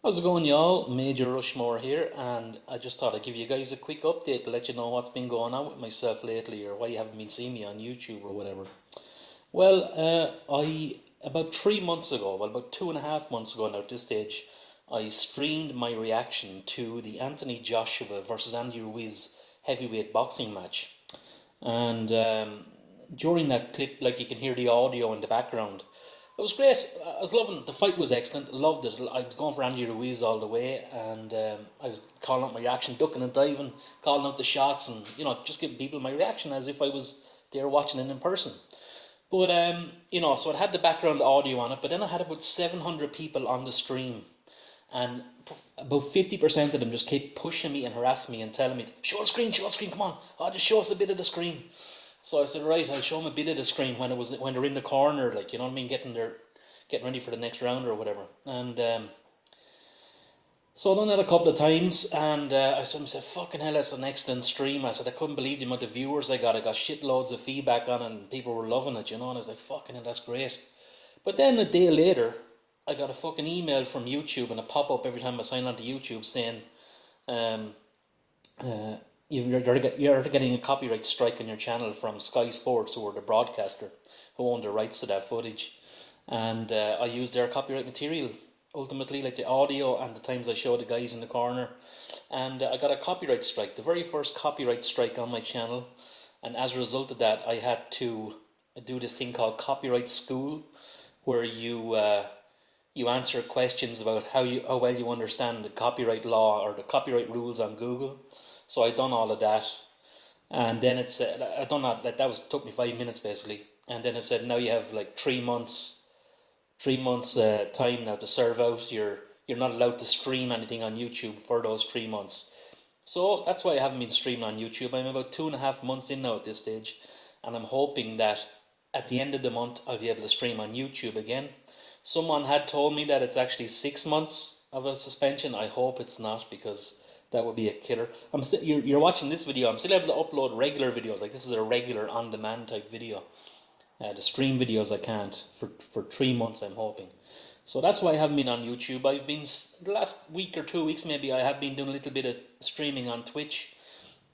How's it going, y'all? MajorRushMore here, and I just thought I'd give you guys a quick update to let you know what's been going on with myself lately, or why you haven't been seeing me on YouTube or whatever. Well, I about 3 months ago, well, about 2.5 months ago now at this stage, I streamed my reaction to the Anthony Joshua versus Andy Ruiz heavyweight boxing match, and during that clip, like you can hear the audio in the background. It was great. I was loving it. The fight was excellent. Loved it. I was going for Andy Ruiz all the way, and I was calling out my reaction, ducking and diving, calling out the shots, and just giving people my reaction as if I was there watching it in person. But so it had the background audio on it, but then I had about 700 people on the stream, and about 50% of them just kept pushing me and harassing me and telling me, show the screen, come on, oh, just show us a bit of the screen. So I said, right, I'll show them a bit of the screen when they're in the corner, like, you know what I mean, getting ready for the next round or whatever. And so I done that a couple of times, and I said, fucking hell, that's an excellent stream. I said, I couldn't believe the amount of viewers I got. I got shitloads of feedback on it, and people were loving it, and I was like, fucking hell, that's great. But then a day later, I got a fucking email from YouTube and a pop up every time I sign on to YouTube saying, um, uh, you're getting a copyright strike on your channel from Sky Sports, who are the broadcaster, who own the rights to that footage. And I used their copyright material, ultimately, like the audio and the times I showed the guys in the corner. And I got a copyright strike, the very first copyright strike on my channel. And as a result of that, I had to do this thing called Copyright School, where you answer questions about how well you understand the copyright law or the copyright rules on Google. So I done all of that, and then it said I done that. That was took me 5 minutes basically, and then it said now you have like 3 months, 3 months time now to serve out. You're not allowed to stream anything on YouTube for those 3 months. So that's why I haven't been streaming on YouTube. I'm about 2.5 months in now at this stage, and I'm hoping that at the end of the month I'll be able to stream on YouTube again. Someone had told me that it's actually 6 months of a suspension. I hope it's not, because that would be a killer. You're watching this video. I'm still able to upload regular videos. Like, this is a regular on-demand type video. The stream videos I can't for 3 months. I'm hoping. So that's why I haven't been on YouTube. I've been the last week or 2 weeks maybe. I have been doing a little bit of streaming on Twitch,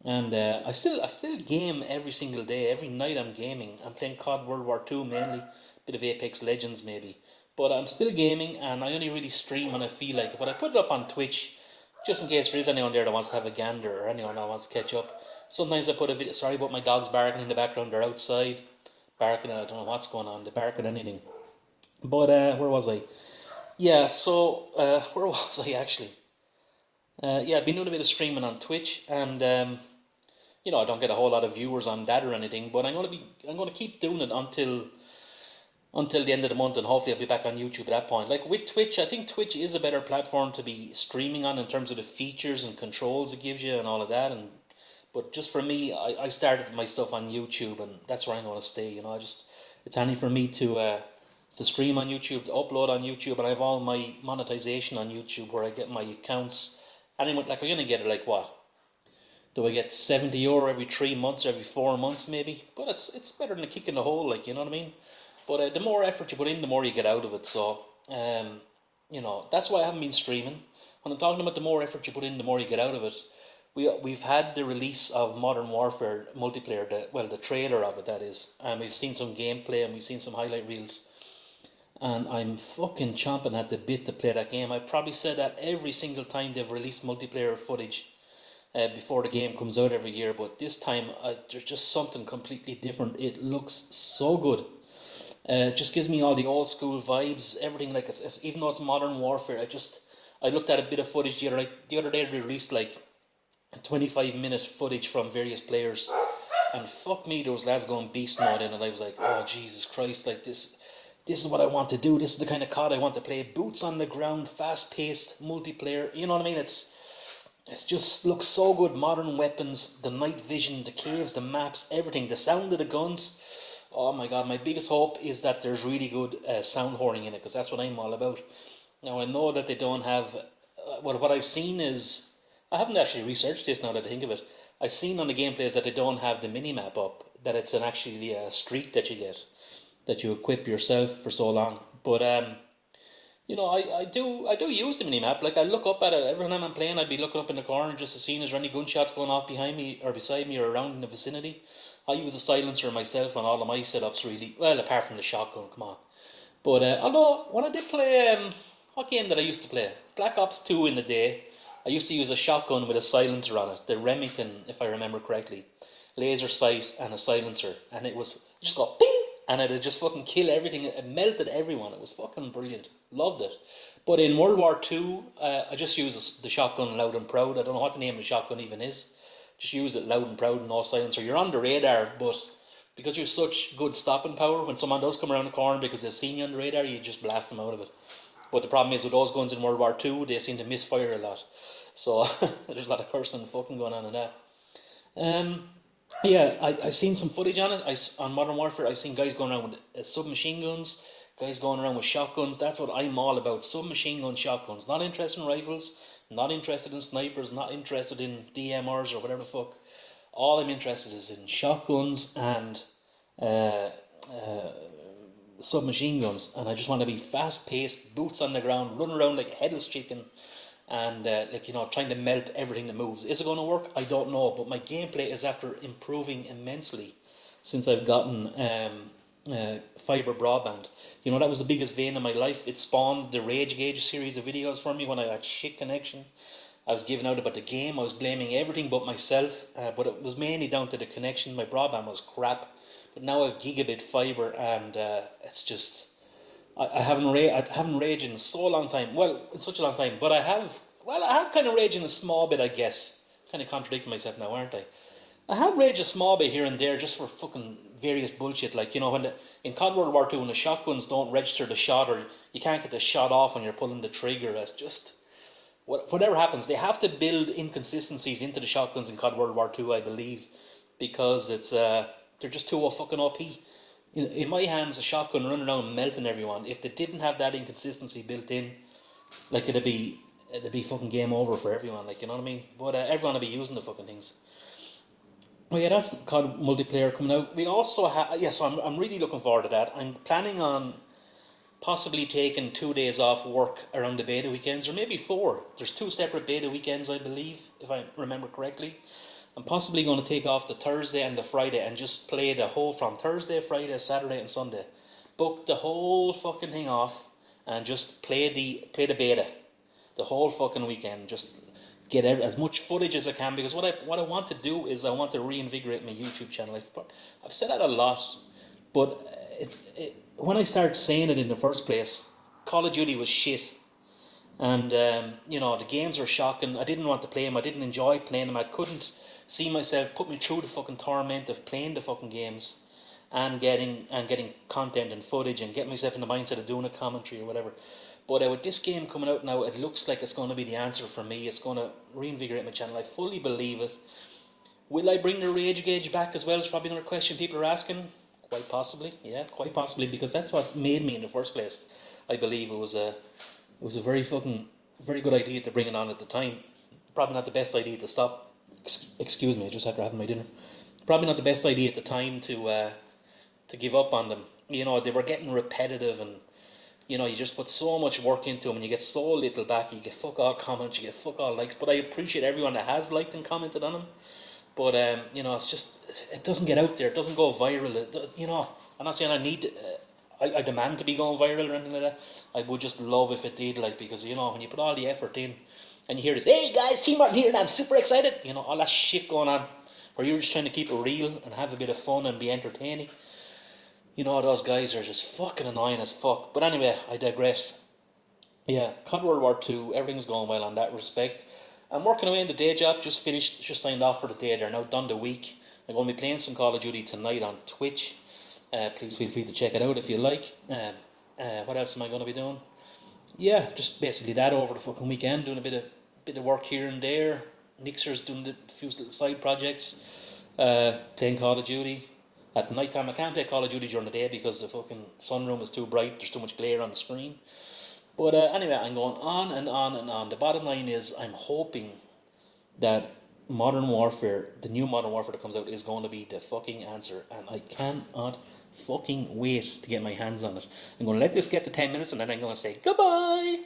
and I still game every single day. Every night I'm gaming. I'm playing COD World War 2 mainly, bit of Apex Legends maybe. But I'm still gaming, and I only really stream when I feel like it. But I put it up on Twitch just in case there is anyone there that wants to have a gander, or anyone that wants to catch up. Sometimes I put a video. Sorry about my dogs barking in the background. They're outside barking. I don't know what's going on. They bark at anything. But where was I? Yeah. So where was I actually? Yeah, I've been doing a bit of streaming on Twitch, and I don't get a whole lot of viewers on that or anything, but I'm gonna keep doing it until the end of the month, and hopefully I'll be back on YouTube at that point. Like with Twitch, I think Twitch is a better platform to be streaming on in terms of the features and controls it gives you and all of that. And but just for me, I started my stuff on YouTube, and that's where I'm gonna stay. It's handy for me to stream on YouTube, to upload on YouTube, and I have all my monetization on YouTube where I get my accounts. Anyway, like I'm gonna get it like what? Do I get €70 every 3 months, or every 4 months maybe? But it's better than a kick in the hole, like, you know what I mean. But the more effort you put in, the more you get out of it. So that's why I haven't been streaming. When I'm talking about the more effort you put in, the more you get out of it. We've had the release of Modern Warfare multiplayer, the trailer of it, that is, and we've seen some gameplay and we've seen some highlight reels, and I'm fucking chomping at the bit to play that game. I probably said that every single time they've released multiplayer footage before the game comes out every year, but this time there's just something completely different. It looks so good. It just gives me all the old school vibes, everything. Like even though it's Modern Warfare, I looked at a bit of footage the other night. The other day they released like 25-minute footage from various players, and fuck me, those lads going beast mode in, and I was like, oh Jesus Christ, like this is what I want to do. This is the kind of COD I want to play. Boots on the ground, fast paced multiplayer. You know what I mean? It just looks so good. Modern weapons, the night vision, the caves, the maps, everything. The sound of the guns. Oh my god, my biggest hope is that there's really good sound horning in it, because that's what I'm all about. Now, I know that they don't have. What I've seen is. I haven't actually researched this now that I think of it. I've seen on the gameplays that they don't have the mini map up, that it's actually a street that you get, that you equip yourself for so long. But I do use the minimap. Like I look up at it every time I'm playing. I'd be looking up in the corner just to see if there's any gunshots going off behind me or beside me or around in the vicinity. I use a silencer myself on all of my setups, really. Well, apart from the shotgun, come on. But although when I did play, what game did I used to play? Black Ops 2 in the day. I used to use a shotgun with a silencer on it, the Remington, if I remember correctly, laser sight and a silencer, and it was just go ping, and it'd just fucking kill everything. It melted everyone. It was fucking brilliant. Loved it. But in World War Two, I just used the shotgun loud and proud. I don't know what the name of the shotgun even is. Just use it loud and proud and no silencer. You're on the radar, but because you've such good stopping power, when someone does come around the corner because they've seen you on the radar, you just blast them out of it. But the problem is with those guns in World War Two, they seem to misfire a lot. So there's a lot of cursing and fucking going on in that. Um, yeah, I seen some footage on it. On Modern Warfare, I've seen guys going around with submachine guns, guys going around with shotguns. That's what I'm all about: submachine gun, shotguns. Not interested in rifles, not interested in snipers, not interested in DMRs or whatever the fuck. All I'm interested is in shotguns and uh, uh, submachine guns, and I just want to be fast paced, boots on the ground, run around like a headless chicken, and trying to melt everything that moves. Is it going to work? I don't know, but my gameplay is after improving immensely since I've gotten fiber broadband. That was the biggest vein in my life. It spawned the Rage Gauge series of videos for me when I had shit connection. I was giving out about the game. I was blaming everything but myself, but it was mainly down to the connection. My broadband was crap, but now I have gigabit fiber, and it's just I haven't raged in so long time. Well, in such a long time, but I have. Well, I have kind of raged in a small bit, I guess. Kind of contradicting myself now, aren't I? I have raged a small bit here and there just for fucking various bullshit. Like, in COD World War Two, when the shotguns don't register the shot, or you can't get the shot off when you're pulling the trigger, that's just whatever happens. They have to build inconsistencies into the shotguns in COD World War Two, I believe, because they're just too fucking OP. In my hands, a shotgun running around melting everyone. If they didn't have that inconsistency built in, like it'd be fucking game over for everyone. Like, you know what I mean? But everyone will be using the fucking things. Well, yeah, that's COD multiplayer coming out. We also have, yeah. So I'm really looking forward to that. I'm planning on possibly taking 2 days off work around the beta weekends, or maybe four. There's two separate beta weekends, I believe, if I remember correctly. I'm possibly going to take off the Thursday and the Friday and just play the whole from Thursday, Friday, Saturday, and Sunday. Book the whole fucking thing off and just play the beta the whole fucking weekend. Just get as much footage as I can, because what I want to do is I want to reinvigorate my YouTube channel. I've said that a lot, but when I started saying it in the first place, Call of Duty was shit. And the games were shocking. I didn't want to play them. I didn't enjoy playing them. I couldn't see myself put me through the fucking torment of playing the fucking games and getting content and footage and getting myself in the mindset of doing a commentary or whatever. But with this game coming out now, it looks like it's going to be the answer for me. It's going to reinvigorate my channel. I fully believe it. Will I bring the Rage Gauge back as well? Is probably another question people are asking. Quite possibly, yeah, quite possibly, because that's what made me in the first place. I believe it was a very good idea to bring it on at the time. Probably not the best idea to stop. Excuse me, I just had to have my dinner. Probably not the best idea at the time to give up on them. They were getting repetitive, and you just put so much work into them, and you get so little back. You get fuck all comments, you get fuck all likes. But I appreciate everyone that has liked and commented on them. But it's just it doesn't get out there. It doesn't go viral. I'm not saying I need. I demand to be going viral or anything like that. I would just love if it did, like, because when you put all the effort in, and you hear this, hey guys, Team Martin here, and I'm super excited. All that shit going on, where you're just trying to keep it real and have a bit of fun and be entertaining. Those guys are just fucking annoying as fuck. But anyway, I digress. Yeah, COD World War Two, everything's going well on that respect. I'm working away in the day job, just finished, just signed off for the day. They're now done the week. I'm going to be playing some Call of Duty tonight on Twitch. Please feel free to check it out if you like. What else am I going to be doing? Yeah, just basically that over the fucking weekend, doing a bit of work here and there. Nixer's doing a few little side projects. Playing Call of Duty. At night time, I can't play Call of Duty during the day because the fucking sunroom is too bright. There's too much glare on the screen. But anyway, I'm going on and on and on. The bottom line is, I'm hoping that Modern Warfare, the new Modern Warfare that comes out, is going to be the fucking answer, and I cannot fucking wait to get my hands on it. I'm going to let this get to 10 minutes and then I'm going to say goodbye.